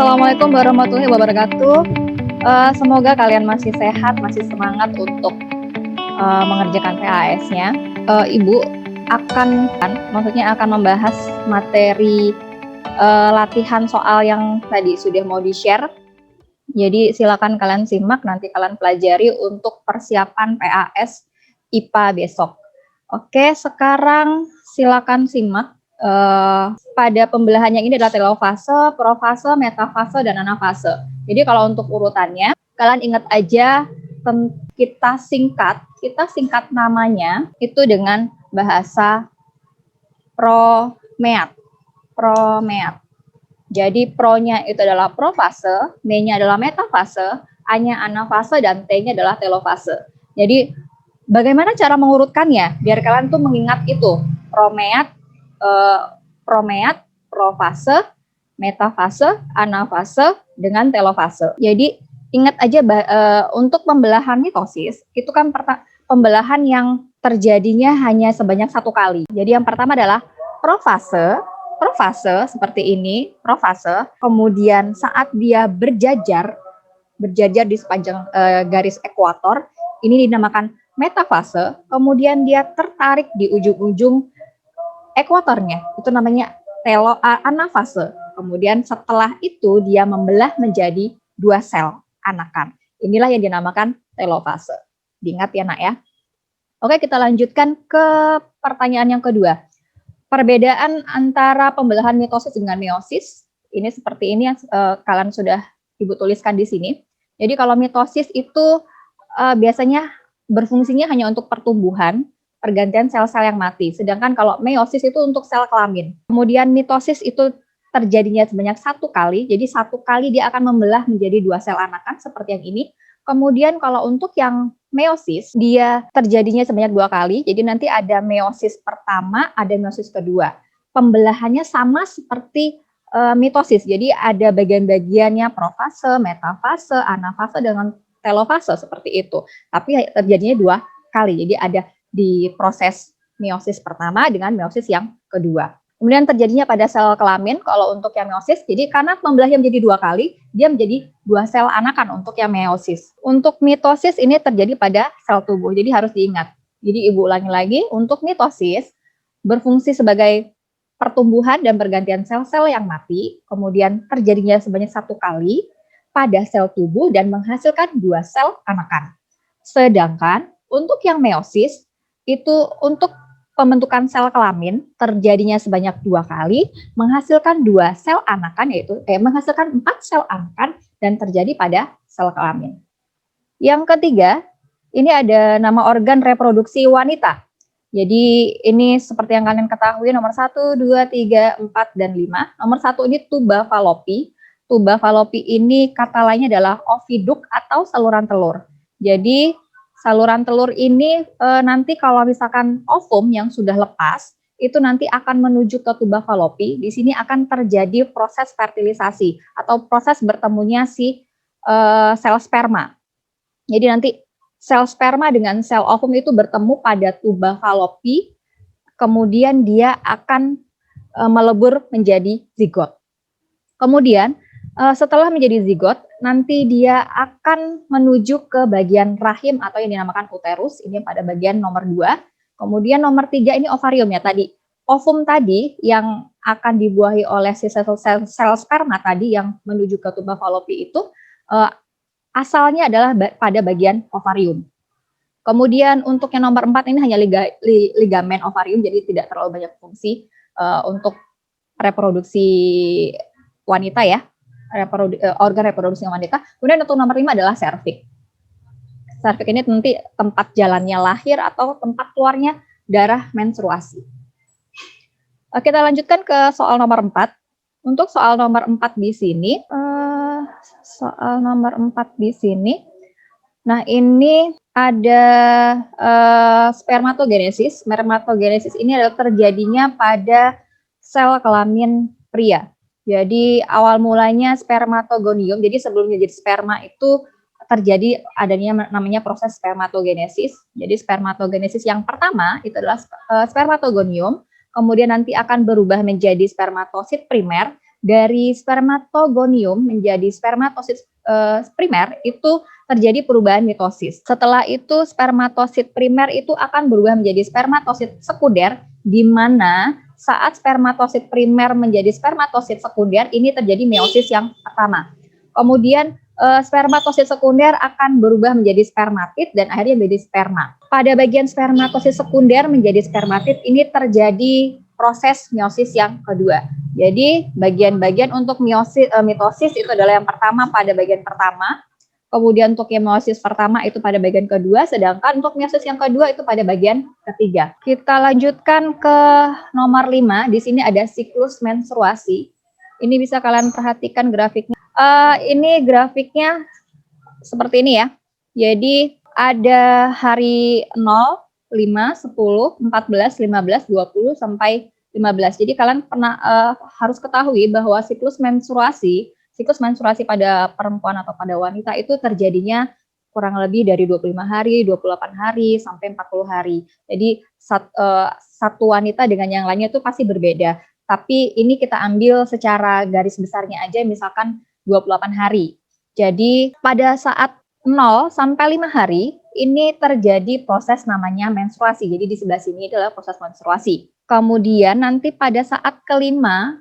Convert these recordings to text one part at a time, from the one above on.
Assalamualaikum warahmatullahi wabarakatuh. Semoga kalian masih sehat, masih semangat untuk mengerjakan PAS-nya. Ibu akan membahas materi latihan soal yang tadi sudah mau di-share. Jadi silakan kalian simak, nanti kalian pelajari untuk persiapan PAS IPA besok. Oke, sekarang silakan simak. Pada pembelahannya ini adalah telofase, profase, metafase, dan anafase. Jadi kalau untuk urutannya, kalian ingat aja kita singkat namanya itu dengan bahasa promeat. Jadi pro-nya itu adalah profase, M-nya adalah metafase, A-nya anafase, dan T-nya adalah telofase. Jadi bagaimana cara mengurutkannya? Biar kalian tuh mengingat itu, promeat, profase, metafase, anafase, dengan telofase. Jadi ingat aja untuk pembelahan mitosis itu kan pembelahan yang terjadinya hanya sebanyak satu kali. Jadi yang pertama adalah profase seperti ini, profase. Kemudian saat dia berjajar di sepanjang garis ekuator, ini dinamakan metafase. Kemudian dia tertarik di ujung-ujung ekuatornya, itu namanya anafase. Kemudian setelah itu dia membelah menjadi dua sel anakan. Inilah yang dinamakan telofase. Diingat ya nak ya. Oke, kita lanjutkan ke pertanyaan yang kedua. Perbedaan antara pembelahan mitosis dengan meiosis, ini seperti ini yang kalian sudah ibu tuliskan di sini. Jadi kalau mitosis itu biasanya berfungsinya hanya untuk pertumbuhan, pergantian sel-sel yang mati. Sedangkan kalau meiosis itu untuk sel kelamin. Kemudian mitosis itu terjadinya sebanyak satu kali. Jadi satu kali dia akan membelah menjadi dua sel anakan seperti yang ini. Kemudian kalau untuk yang meiosis, dia terjadinya sebanyak dua kali. Jadi nanti ada meiosis pertama, ada meiosis kedua. Pembelahannya sama seperti mitosis. Jadi ada bagian-bagiannya profase, metafase, anafase, dengan telofase seperti itu. Tapi terjadinya dua kali. Jadi ada di proses meiosis pertama dengan meiosis yang kedua. Kemudian terjadinya pada sel kelamin kalau untuk yang meiosis. Jadi karena pembelahnya menjadi dua kali, dia menjadi dua sel anakan untuk yang meiosis. Untuk mitosis ini terjadi pada sel tubuh. Jadi harus diingat. Jadi ibu ulangi lagi, untuk mitosis berfungsi sebagai pertumbuhan dan pergantian sel-sel yang mati, kemudian terjadinya sebanyak satu kali pada sel tubuh dan menghasilkan dua sel anakan. Sedangkan untuk yang meiosis itu untuk pembentukan sel kelamin terjadinya sebanyak dua kali, menghasilkan dua sel anakan, yaitu menghasilkan 4 sel anakan dan terjadi pada sel kelamin. Yang ketiga, ini ada nama organ reproduksi wanita. Jadi ini seperti yang kalian ketahui, nomor 1, 2, 3, 4, dan 5. Nomor 1 ini tuba fallopi. Tuba fallopi ini kata lainnya adalah oviduk atau saluran telur. Jadi saluran telur ini nanti kalau misalkan ovum yang sudah lepas, itu nanti akan menuju ke tuba fallopi. Di sini akan terjadi proses fertilisasi atau proses bertemunya si sel sperma. Jadi nanti sel sperma dengan sel ovum itu bertemu pada tuba fallopi, kemudian dia akan melebur menjadi zigot. Kemudian setelah menjadi zigot, nanti dia akan menuju ke bagian rahim atau yang dinamakan uterus, ini pada bagian nomor 2. Kemudian nomor 3 ini ovarium ya tadi. Ovum tadi yang akan dibuahi oleh sel sperma tadi yang menuju ke tuba fallopi itu asalnya adalah pada bagian ovarium. Kemudian untuk yang nomor 4 ini hanya ligamen ovarium, jadi tidak terlalu banyak fungsi untuk reproduksi wanita ya. Organ reproduksi wanita. Kemudian untuk nomor 5 adalah serviks. Serviks ini nanti tempat jalannya lahir atau tempat keluarnya darah menstruasi. Kita lanjutkan ke soal nomor 4. Untuk soal nomor 4 di sini, nah ini ada spermatogenesis. Spermatogenesis ini adalah terjadinya pada sel kelamin pria. Jadi awal mulanya spermatogonium. Jadi sebelum menjadi sperma itu terjadi adanya namanya proses spermatogenesis. Jadi spermatogenesis yang pertama itu adalah spermatogonium. Kemudian nanti akan berubah menjadi spermatosit primer dari spermatogonium menjadi spermatosit primer itu terjadi perubahan mitosis. Setelah itu spermatosit primer itu akan berubah menjadi spermatosit sekunder, di mana saat spermatosit primer menjadi spermatosit sekunder ini terjadi meiosis yang pertama. Kemudian spermatosit sekunder akan berubah menjadi spermatid dan akhirnya menjadi sperma. Pada bagian spermatosit sekunder menjadi spermatid ini terjadi proses meiosis yang kedua. Jadi bagian-bagian untuk mitosis itu adalah yang pertama pada bagian pertama, kemudian untuk yang meiosis pertama itu pada bagian kedua, sedangkan untuk meiosis yang kedua itu pada bagian ketiga. Kita lanjutkan ke nomor 5, di sini ada siklus menstruasi. Ini bisa kalian perhatikan grafiknya. Ini grafiknya seperti ini ya. Jadi ada hari 0, 5, 10, 14, 15, 20 sampai 15. Jadi kalian harus ketahui bahwa siklus menstruasi pada perempuan atau pada wanita itu terjadinya kurang lebih dari 25 hari, 28 hari sampai 40 hari. Jadi satu wanita dengan yang lainnya itu pasti berbeda. Tapi ini kita ambil secara garis besarnya aja, misalkan 28 hari. Jadi pada saat 0 sampai 5 hari ini terjadi proses namanya menstruasi. Jadi di sebelah sini adalah proses menstruasi. Kemudian nanti pada saat kelima,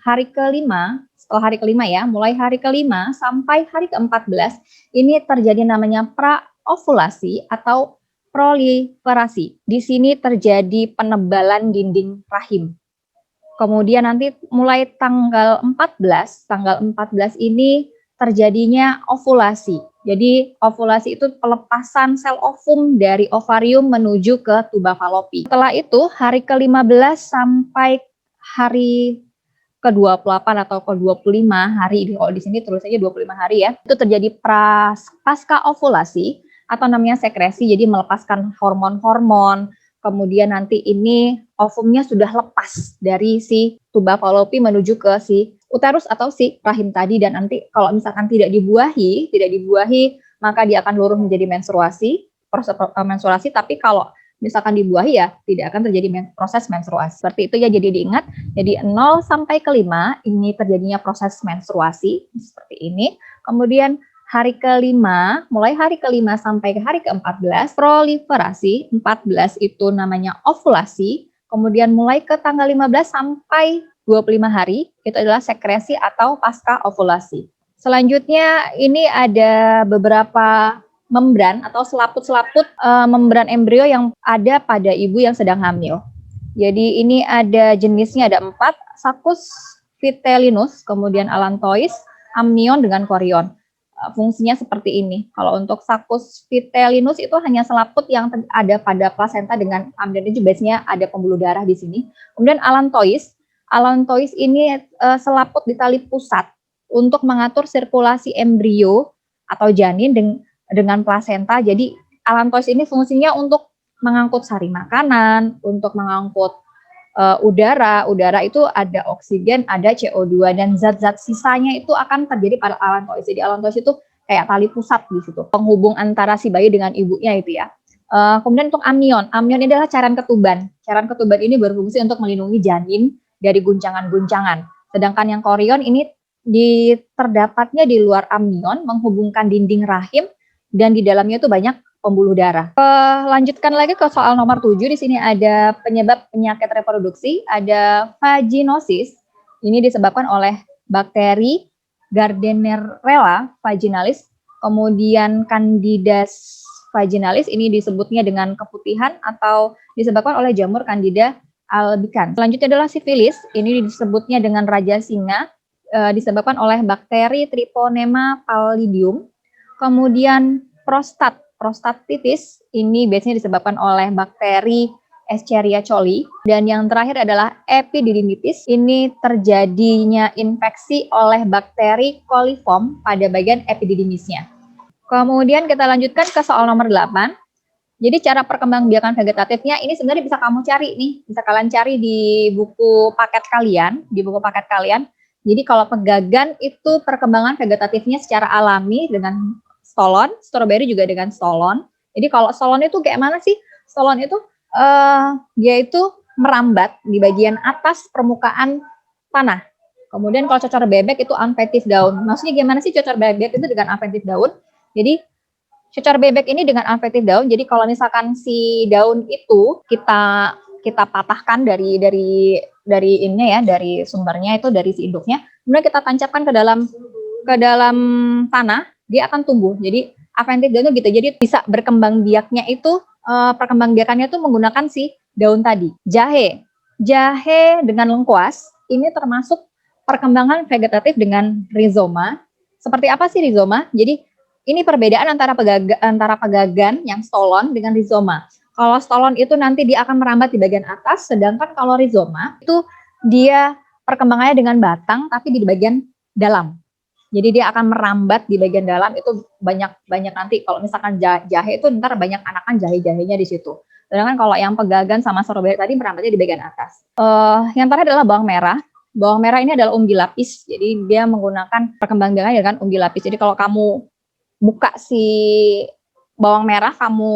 hari kelima, setelah hari kelima ya, mulai hari kelima sampai hari ke-14 ini terjadi namanya praovulasi atau proliferasi. Di sini terjadi penebalan dinding rahim. Kemudian nanti mulai tanggal 14 ini terjadinya ovulasi. Jadi ovulasi itu pelepasan sel ovum dari ovarium menuju ke tuba falopi. Setelah itu hari ke-15 sampai hari ke-28 atau ke-25 hari, kalau di sini tulisannya 25 hari ya, itu terjadi pasca ovulasi atau namanya sekresi, jadi melepaskan hormon-hormon. Kemudian nanti ini ovumnya sudah lepas dari si tuba falopi menuju ke si uterus atau si rahim tadi, dan nanti kalau misalkan tidak dibuahi maka dia akan luruh menjadi proses menstruasi. Tapi kalau misalkan dibuahi ya tidak akan terjadi proses menstruasi. Seperti itu ya, jadi diingat. Jadi 0 sampai ke 5 ini terjadinya proses menstruasi seperti ini. Kemudian hari ke-5, mulai hari ke-5 sampai ke hari ke-14 proliferasi, 14 itu namanya ovulasi. Kemudian mulai ke tanggal 15 sampai 25 hari itu adalah sekresi atau pasca ovulasi. Selanjutnya ini ada beberapa membran atau selaput-selaput membran embrio yang ada pada ibu yang sedang hamil. Jadi ini ada jenisnya, ada 4, Saccus vitellinus, kemudian allantois, amnion dengan chorion. Fungsinya seperti ini. Kalau untuk Saccus vitellinus itu hanya selaput yang ada pada plasenta dengan amnion, itu biasanya ada pembuluh darah di sini. Kemudian allantois ini selaput di tali pusat untuk mengatur sirkulasi embrio atau janin dengan plasenta. Jadi allantois ini fungsinya untuk mengangkut sari makanan, untuk mengangkut udara itu ada oksigen, ada CO2, dan zat-zat sisanya itu akan terjadi pada allantois. Jadi allantois itu kayak tali pusat di situ, penghubung antara si bayi dengan ibunya itu ya. Kemudian untuk amnion ini adalah cairan ketuban. Cairan ketuban ini berfungsi untuk melindungi janin dari guncangan-guncangan. Sedangkan yang chorion ini terdapatnya di luar amnion, menghubungkan dinding rahim, dan di dalamnya itu banyak pembuluh darah. Lanjutkan lagi ke soal nomor 7. Di sini ada penyebab penyakit reproduksi, ada vaginosis. Ini disebabkan oleh bakteri Gardnerella vaginalis, kemudian Candida vaginalis ini disebutnya dengan keputihan atau disebabkan oleh jamur Candida albicans. Selanjutnya adalah sifilis, ini disebutnya dengan raja singa, disebabkan oleh bakteri Treponema pallidum. Kemudian prostatitis ini biasanya disebabkan oleh bakteri Escherichia coli, dan yang terakhir adalah epididymitis. Ini terjadinya infeksi oleh bakteri coliform pada bagian epididymisnya. Kemudian kita lanjutkan ke soal nomor 8. Jadi cara perkembangbiakan vegetatifnya ini sebenarnya bisa kamu cari nih, bisa kalian cari di buku paket kalian. Jadi kalau pegagan itu perkembangan vegetatifnya secara alami dengan stolon, stroberi juga dengan stolon. Jadi kalau stolon itu kayak mana sih? Stolon itu dia itu merambat di bagian atas permukaan tanah. Kemudian kalau cocor bebek itu adventive daun. Maksudnya gimana sih cocor bebek itu dengan adventive daun? Jadi cocor bebek ini dengan adventive daun. Jadi kalau misalkan si daun itu kita patahkan dari ininya ya, dari sumbernya itu dari si induknya, kemudian kita tancapkan ke dalam tanah, dia akan tumbuh. Jadi adventive daun itu gitu. Jadi bisa berkembang biaknya itu perkembang biakannya itu menggunakan si daun tadi. Jahe dengan lengkuas ini termasuk perkembangan vegetatif dengan rizoma. Seperti apa sih rizoma? Jadi ini perbedaan antara pegagan yang stolon dengan rizoma. Kalau stolon itu nanti dia akan merambat di bagian atas, sedangkan kalau rizoma itu dia perkembangannya dengan batang tapi di bagian dalam. Jadi dia akan merambat di bagian dalam, itu banyak nanti kalau misalkan jahe itu ntar banyak anakan jahe-jahenya di situ. Sedangkan kalau yang pegagan sama stroberi tadi merambatnya di bagian atas. Yang terakhir adalah bawang merah. Bawang merah ini adalah umbi lapis. Jadi dia menggunakan perkembangan dengan umbi lapis. Jadi kalau kamu buka si bawang merah, kamu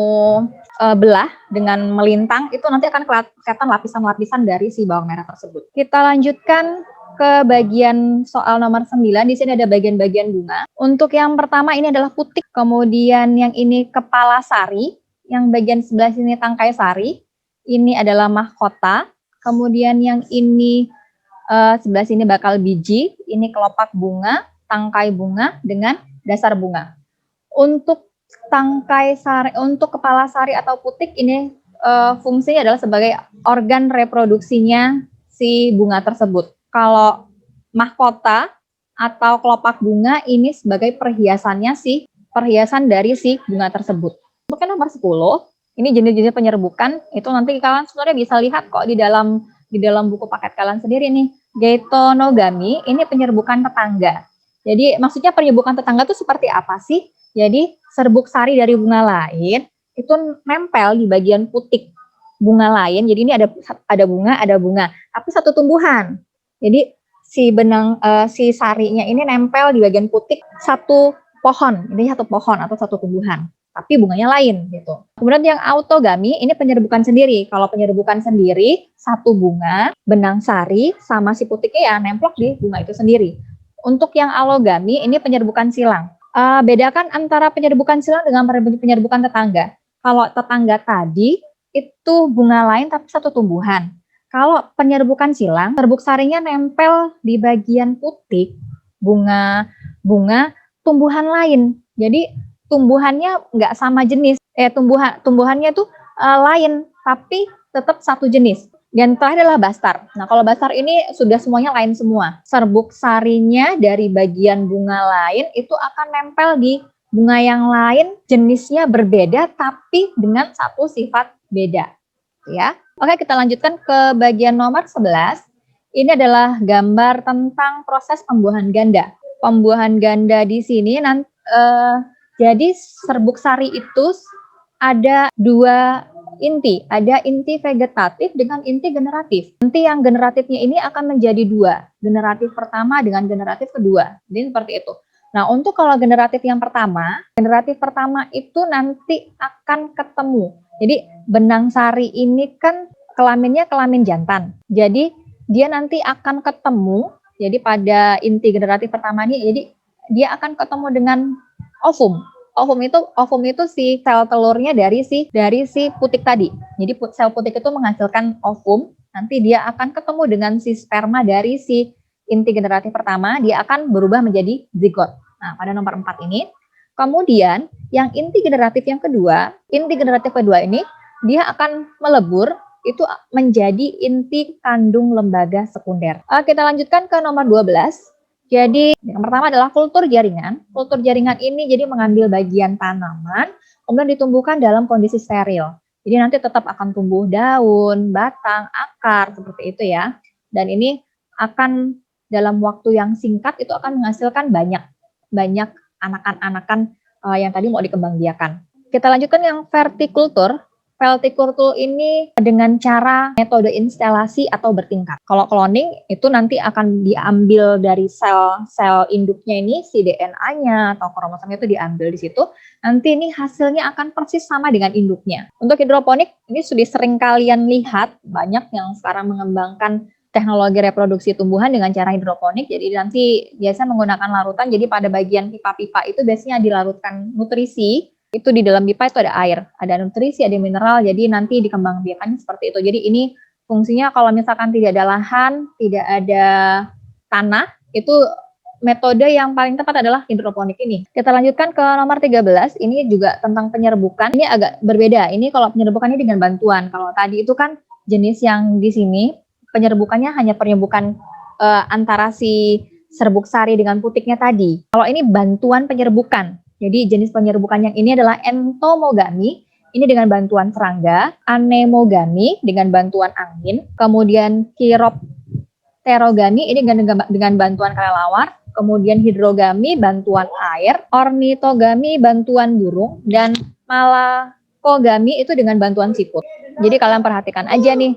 belah dengan melintang, itu nanti akan kelihatan lapisan-lapisan dari si bawang merah tersebut. Kita lanjutkan ke bagian soal nomor 9. Di sini ada bagian-bagian bunga. Untuk yang pertama ini adalah putik, kemudian yang ini kepala sari, yang bagian sebelah sini tangkai sari, ini adalah mahkota, kemudian yang ini sebelah sini bakal biji, ini kelopak bunga, tangkai bunga dengan dasar bunga. Untuk tangkai sari, untuk kepala sari atau putik ini fungsinya adalah sebagai organ reproduksinya si bunga tersebut. Kalau mahkota atau kelopak bunga ini sebagai perhiasan dari si bunga tersebut. Untuk nomor 10, ini jenis-jenis penyerbukan, itu nanti kalian sebenarnya bisa lihat kok di dalam buku paket kalian sendiri nih. Gaetonogami ini penyerbukan tetangga. Jadi maksudnya penyerbukan tetangga itu seperti apa sih? Jadi serbuk sari dari bunga lain itu nempel di bagian putik bunga lain. Jadi ini ada bunga, tapi satu tumbuhan. Jadi si sarinya ini nempel di bagian putik satu pohon. Ini satu pohon atau satu tumbuhan, tapi bunganya lain gitu. Kemudian yang autogami ini penyerbukan sendiri. Kalau penyerbukan sendiri, satu bunga, benang sari sama si putiknya ya nemplok di bunga itu sendiri. Untuk yang alogami ini penyerbukan silang. Bedakan antara penyerbukan silang dengan penyerbukan tetangga. Kalau tetangga tadi itu bunga lain tapi satu tumbuhan. Kalau penyerbukan silang, serbuk sarinya nempel di bagian putik bunga tumbuhan lain. Jadi tumbuhannya nggak sama jenis. Tumbuhannya tuh lain tapi tetap satu jenis. Dan terakhir adalah bastar. Nah, kalau bastar ini sudah semuanya lain semua. Serbuk sarinya dari bagian bunga lain itu akan nempel di bunga yang lain, jenisnya berbeda tapi dengan satu sifat beda. Ya. Oke, kita lanjutkan ke bagian nomor 11. Ini adalah gambar tentang proses pembuahan ganda. Pembuahan ganda di sini jadi serbuk sari itu ada dua inti, ada inti vegetatif dengan inti generatif. Inti yang generatifnya ini akan menjadi dua, generatif pertama dengan generatif kedua. Jadi seperti itu. Nah, untuk kalau generatif pertama itu nanti akan ketemu. Jadi benang sari ini kan kelaminnya kelamin jantan. Jadi dia nanti akan ketemu. Jadi pada inti generatif pertama ini, jadi dia akan ketemu dengan ovum. Ovum itu si sel telurnya dari si putik tadi. Jadi sel putik itu menghasilkan ovum, nanti dia akan ketemu dengan si sperma dari si inti generatif pertama, dia akan berubah menjadi zigot. Nah, pada nomor 4 ini. Kemudian yang inti generatif kedua ini dia akan melebur itu menjadi inti kandung lembaga sekunder. Kita lanjutkan ke nomor 12. Jadi yang pertama adalah kultur jaringan. Kultur jaringan ini jadi mengambil bagian tanaman, kemudian ditumbuhkan dalam kondisi steril. Jadi nanti tetap akan tumbuh daun, batang, akar, seperti itu ya. Dan ini akan dalam waktu yang singkat itu akan menghasilkan banyak anakan-anakan yang tadi mau dikembangbiakan. Kita lanjutkan yang vertikultur. Vertikultur ini dengan cara metode instalasi atau bertingkat. Kalau cloning itu nanti akan diambil dari sel induknya ini, si DNA-nya atau kromosomnya itu diambil di situ. Nanti ini hasilnya akan persis sama dengan induknya. Untuk hidroponik ini sudah sering kalian lihat, banyak yang sekarang mengembangkan teknologi reproduksi tumbuhan dengan cara hidroponik. Jadi nanti biasa menggunakan larutan. Jadi pada bagian pipa-pipa itu biasanya dilarutkan nutrisi. Itu di dalam pipa itu ada air, ada nutrisi, ada mineral. Jadi nanti dikembangbiakan seperti itu. Jadi ini fungsinya kalau misalkan tidak ada lahan, tidak ada tanah, itu metode yang paling tepat adalah hidroponik ini. Kita lanjutkan ke nomor 13, ini juga tentang penyerbukan. Ini agak berbeda, ini kalau penyerbukannya dengan bantuan. Kalau tadi itu kan jenis yang di sini, penyerbukannya hanya penyerbukan antara si serbuk sari dengan putiknya tadi. Kalau ini bantuan penyerbukan, jadi jenis penyerbukan yang ini adalah entomogami, ini dengan bantuan serangga, anemogami dengan bantuan angin, kemudian kiropterogami ini dengan bantuan kelelawar, kemudian hidrogami bantuan air, ornitogami bantuan burung, dan malakogami itu dengan bantuan siput. Jadi kalian perhatikan aja nih.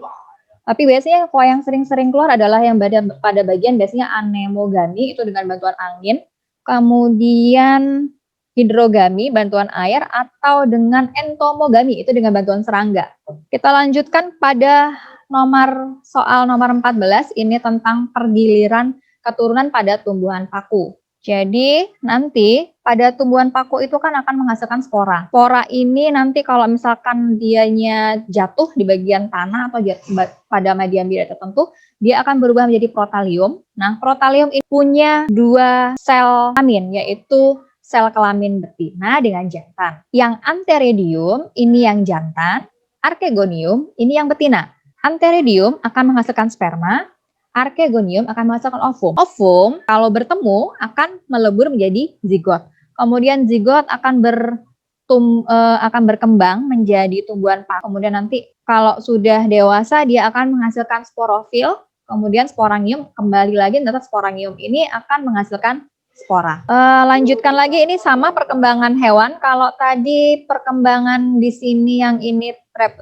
Tapi biasanya kalau yang sering-sering keluar adalah yang pada bagian biasanya anemogami itu dengan bantuan angin, kemudian hidrogami bantuan air, atau dengan entomogami itu dengan bantuan serangga. Kita lanjutkan pada soal nomor 14, ini tentang pergiliran keturunan pada tumbuhan paku. Jadi nanti pada tumbuhan paku itu kan akan menghasilkan spora. Spora ini nanti kalau misalkan dianya jatuh di bagian tanah atau pada media tertentu, dia akan berubah menjadi protalium. Nah, protalium ini punya dua sel kelamin, yaitu sel kelamin betina dengan jantan. Yang antheridium ini yang jantan, archegonium ini yang betina. Antheridium akan menghasilkan sperma, archegonium akan menghasilkan ovum. Ovum kalau bertemu akan melebur menjadi zigot. Kemudian zigot akan berkembang menjadi tumbuhan paku. Kemudian nanti kalau sudah dewasa dia akan menghasilkan sporofil. Kemudian sporangium kembali lagi, nanti sporangium ini akan menghasilkan spora. Lanjutkan lagi, ini sama perkembangan hewan. Kalau tadi perkembangan di sini yang ini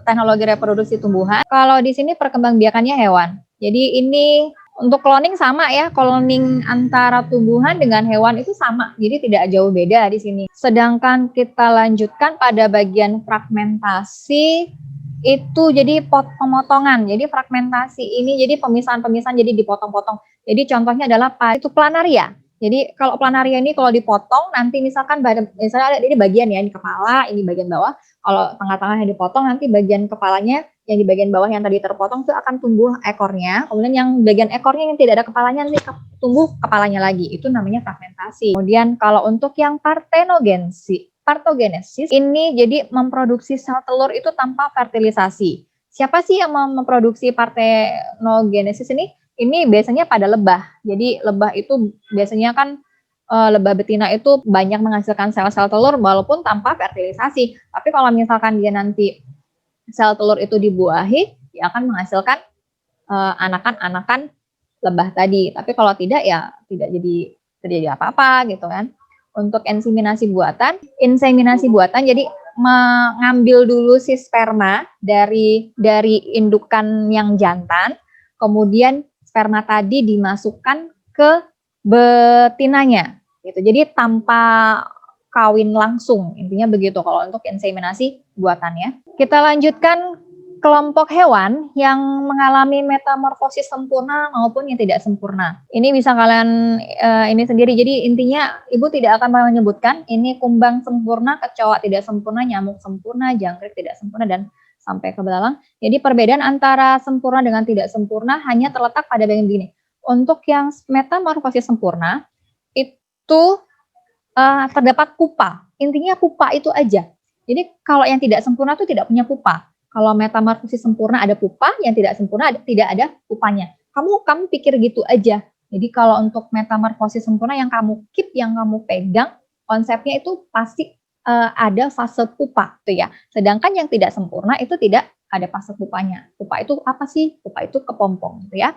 teknologi reproduksi tumbuhan. Kalau di sini perkembangbiakannya hewan. Jadi ini untuk cloning sama ya, cloning antara tumbuhan dengan hewan itu sama, jadi tidak jauh beda di sini. Sedangkan kita lanjutkan pada bagian fragmentasi, itu jadi pemotongan. Jadi fragmentasi ini jadi pemisahan-pemisahan, jadi dipotong-potong. Jadi contohnya adalah itu planaria. Jadi kalau planaria ini kalau dipotong nanti misalkan misalnya ada ini bagian ya, di kepala, ini bagian bawah. Kalau tengah-tengahnya dipotong nanti bagian kepalanya yang di bagian bawah yang tadi terpotong itu akan tumbuh ekornya. Kemudian yang bagian ekornya yang tidak ada kepalanya nanti tumbuh kepalanya lagi. Itu namanya fragmentasi. Kemudian kalau untuk yang partogenesis ini jadi memproduksi sel telur itu tanpa fertilisasi. Siapa sih yang memproduksi parthenogenesis ini? Ini biasanya pada lebah. Jadi lebah itu biasanya kan lebah betina itu banyak menghasilkan sel-sel telur walaupun tanpa fertilisasi. Tapi kalau misalkan dia nanti sel telur itu dibuahi, dia akan menghasilkan anakan-anakan lebah tadi. Tapi kalau tidak ya tidak jadi apa-apa gitu kan. Untuk inseminasi buatan jadi mengambil dulu si sperma dari indukan yang jantan, kemudian sperma tadi dimasukkan ke betinanya gitu. Jadi tanpa kawin langsung, intinya begitu kalau untuk inseminasi buatannya. Kita lanjutkan kelompok hewan yang mengalami metamorfosis sempurna maupun yang tidak sempurna. Ini bisa kalian ini sendiri. Jadi intinya ibu tidak akan menyebutkan ini kumbang sempurna, kecoa tidak sempurna, nyamuk sempurna, jangkrik tidak sempurna, dan sampai ke belalang. Jadi perbedaan antara sempurna dengan tidak sempurna hanya terletak pada bagian begini. Untuk yang metamorfosis sempurna itu terdapat pupa. Intinya pupa itu aja. Jadi kalau yang tidak sempurna itu tidak punya pupa. Kalau metamorfosis sempurna ada pupa, yang tidak sempurna tidak ada pupanya. Kamu pikir gitu aja. Jadi kalau untuk metamorfosis sempurna yang kamu keep, yang kamu pegang, konsepnya itu pasti ada fase pupa tuh ya. Sedangkan yang tidak sempurna itu tidak ada fase pupanya. Pupa itu apa sih? Pupa itu kepompong gitu ya.